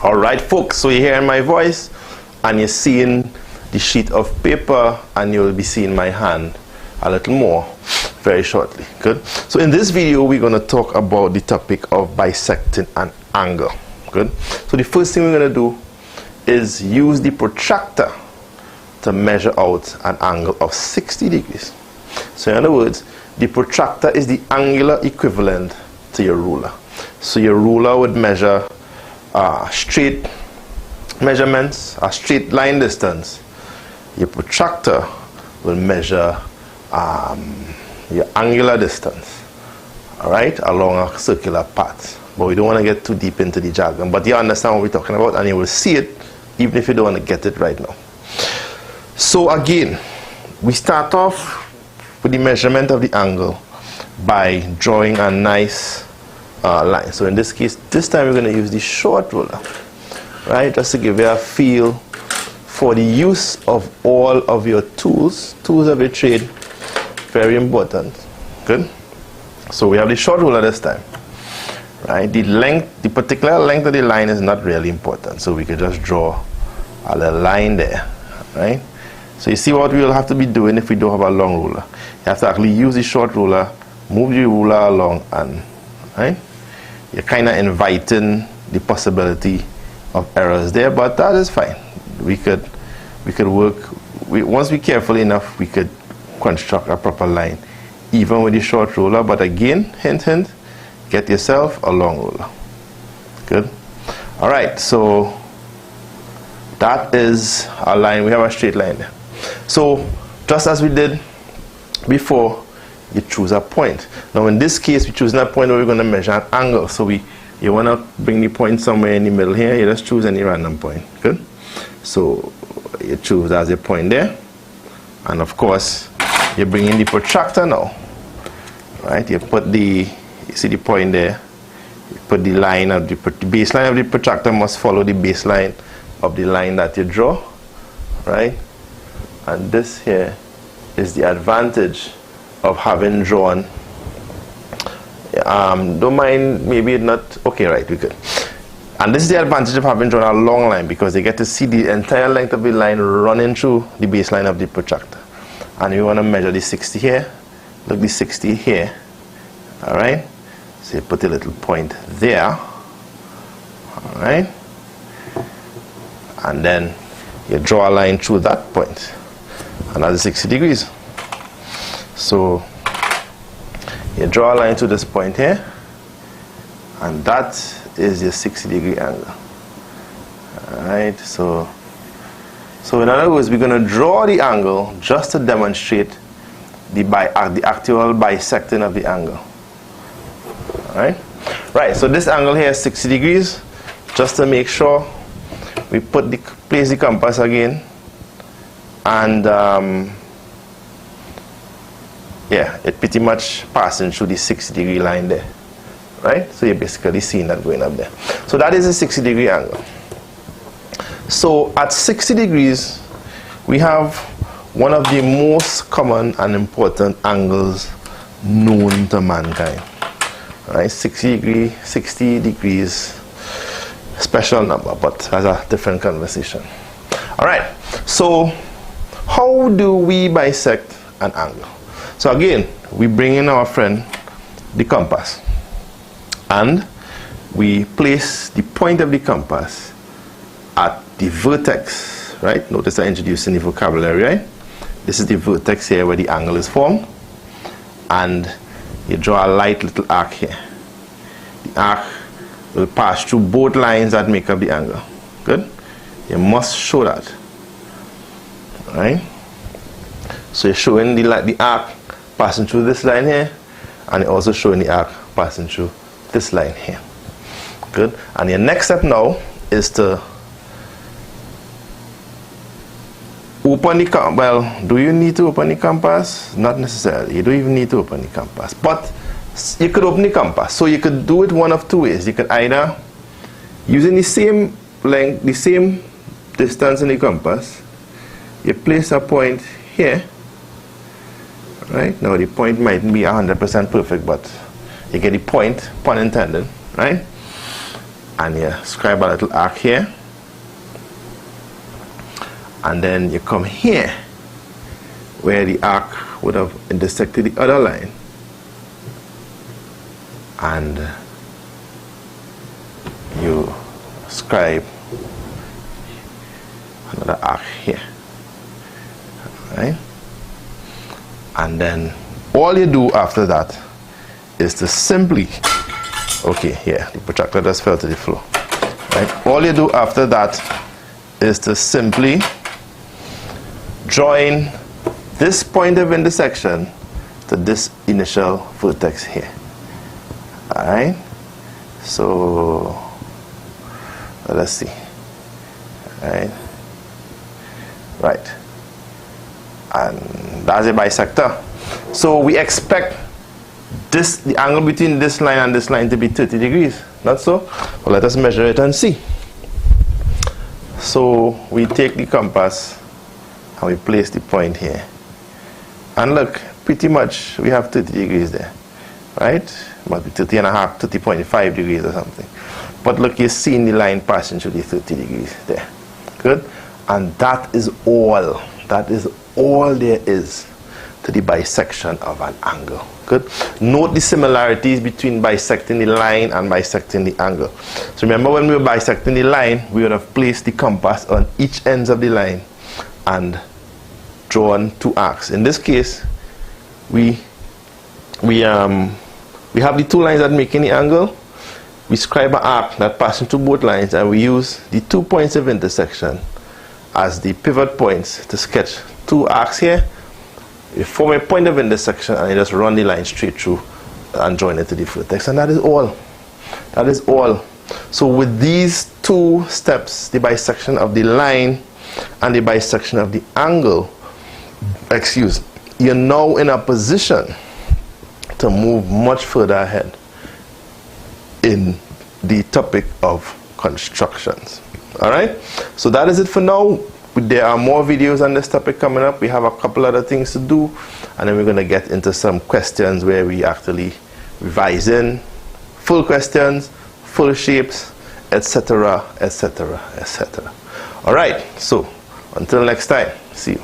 Alright folks, so you're hearing my voice and you're seeing the sheet of paper, and you'll be seeing my hand a little more very shortly. Good. So in this video we're going to talk about the topic of bisecting an angle. Good. So the first thing we're going to do is use the protractor to measure out an angle of 60 degrees. So in other words, the protractor is the angular equivalent to your ruler. So your ruler would measure straight measurements, a straight line distance. Your protractor will measure your angular distance, alright, along a circular path. But we don't want to get too deep into the jargon, but you understand what we're talking about, and you will see it even if you don't want to get it right now. So again, we start off with the measurement of the angle by drawing a nice line. So in this case, this time we're going to use the short ruler, right, just to give you a feel for the use of all of your tools of your trade. Very important. Good. So we have the short ruler this time, right? The length, the particular length of the line is not really important, so we could just draw a little line there, right? So you see what we will have to be doing if we don't have a long ruler. You have to actually use the short ruler, move the ruler along, and right, you're kind of inviting the possibility of errors there, but that is fine. We could work. Once we're careful enough, we could construct a proper line even with the short ruler. But again, hint hint, get yourself a long ruler. Good. All right, so that is our line. We have a straight line there. So just as we did before, you choose a point. Now in this case, we're choosing a point where we're going to measure an angle. So you want to bring the point somewhere in the middle here. You just choose any random point. Good. So you choose as a point there, and of course you bring in the protractor now, right? You see the point there, you put the line of the baseline of the protractor must follow the baseline of the line that you draw, right? And this here is the advantage of having drawn, don't mind, maybe it's not, okay, right, we good. And this is the advantage of having drawn a long line, because you get to see the entire length of the line running through the baseline of the protractor. And you want to measure the 60 here, look, the 60 here, alright? So you put a little point there, alright? And then you draw a line through that point, another 60 degrees. So you draw a line to this point here, and that is your 60-degree angle. Alright, so in other words, we're going to draw the angle just to demonstrate the actual bisecting of the angle. Alright? Right, so this angle here is 60 degrees. Just to make sure, we place the compass again, and yeah, it pretty much passing through the 60-degree line there. Right? So you're basically seeing that going up there. So that is a 60-degree angle. So at 60 degrees, we have one of the most common and important angles known to mankind. Right? 60 degrees, special number, but that's a different conversation. Alright, so how do we bisect an angle? So again, we bring in our friend, the compass, and we place the point of the compass at the vertex, right? Notice I introduced the vocabulary, right? This is the vertex here where the angle is formed, and you draw a light little arc here. The arc will pass through both lines that make up the angle. Good? You must show that. Alright? So you're showing the arc passing through this line here, and you're also showing the arc passing through this line here. Good. And your next step now is to open the compass. Well, do you need to open the compass? Not necessarily. You don't even need to open the compass, but you could open the compass. So you could do it one of two ways. You could either, using the same length, the same distance in the compass, you place a point here. Right? Now the point mightn't be 100% perfect, but you get the point, pun intended, right? and you scribe a little arc here, and then you come here where the arc would have intersected the other line, and you scribe another arc here, right? And then all you do after that is to simply, okay, here the protractor just fell to the floor, right? All you do after that is to simply join this point of intersection to this initial vertex here. Alright, so let's see. Alright, right, and that's a bisector. So we expect this, the angle between this line and this line, to be 30 degrees. Not so? Well, let us measure it and see. So we take the compass and we place the point here, and look, pretty much we have 30 degrees there, right? Might be 30 and a half, 30.5 degrees or something. But look, you're seeing the line passing through the 30 degrees there. Good? And that is all. That is all there is to the bisection of an angle. Good? Note the similarities between bisecting the line and bisecting the angle. So remember, when we were bisecting the line, we would have placed the compass on each ends of the line and drawn two arcs. In this case, we have the two lines that make the angle. We scribe an arc that passes through both lines, and we use the 2 points of intersection as the pivot points to sketch two arcs here. You form a point of intersection and you just run the line straight through and join it to the vertex, and that is all. That is all. So with these two steps, the bisection of the line and the bisection of the angle, you're now in a position to move much further ahead in the topic of constructions. Alright, so that is it for now. There are more videos on this topic coming up. We have a couple other things to do, and then we're going to get into some questions where we actually revise in full questions, full shapes, etc., etc., etc. Alright, so until next time, see you.